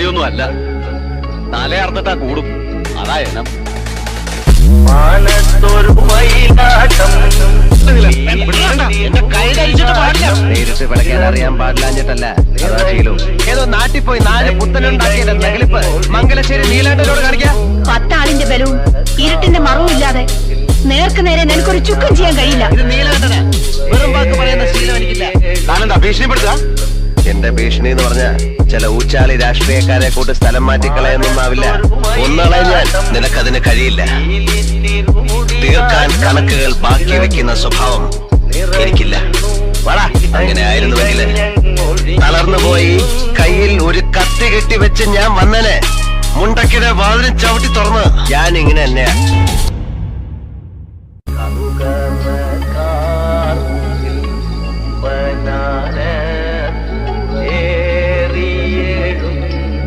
ഒന്നും അല്ല, തല അർത്തിട്ടാ കൂടും. അതാ എനം. നേരിട്ട് പിടയ്ക്കാൻ അറിയാൻ പാടില്ലാഞ്ഞിട്ടല്ല, അതാ ശീലം. ഏതോ നാട്ടിൽ പോയി 4 പുത്തനുണ്ടാക്കിയ നഗലിപ്പ് മംഗലശ്ശേരി നീലാണ്ടനോട് കാണിക്കാം. 10 ആളിന്റെ ബലവും ഇരുട്ടിന്റെ മറവും ഇല്ലാതെ നേർക്ക് നേരെ നിനക്കൊരു ചുക്കം ചെയ്യാൻ കഴിയില്ല. ഇത് നീലകണ്ഠനാ, വെറും വാക്ക് പറയുന്ന ശീലം എനിക്കില്ല. താനെന്താ ഭീഷണിപ്പെടുത്തുക? എന്റെ ഭീഷണി എന്ന് പറഞ്ഞ ചില ഊച്ചാളി രാഷ്ട്രീയക്കാരെ കൂട്ട് സ്ഥലം മാറ്റിക്കളയൊന്നുമാവില്ല. ഒന്നളഞ്ഞാൽ നിനക്കതിന് കഴിയില്ല. തീർക്കാൻ കണക്കുകൾ ബാക്കി വെക്കുന്ന സ്വഭാവം എനിക്കില്ല. വള അങ്ങനെ ആയിരുന്നുവെങ്കിൽ തളർന്നു പോയി കയ്യിൽ ഒരു കത്തി കെട്ടി വെച്ച് ഞാൻ വന്നനെ മുണ്ടക്കിടെ വാതിലും ചവിട്ടി തുറന്ന് ഞാൻ ഇങ്ങനെ തന്നെയാ.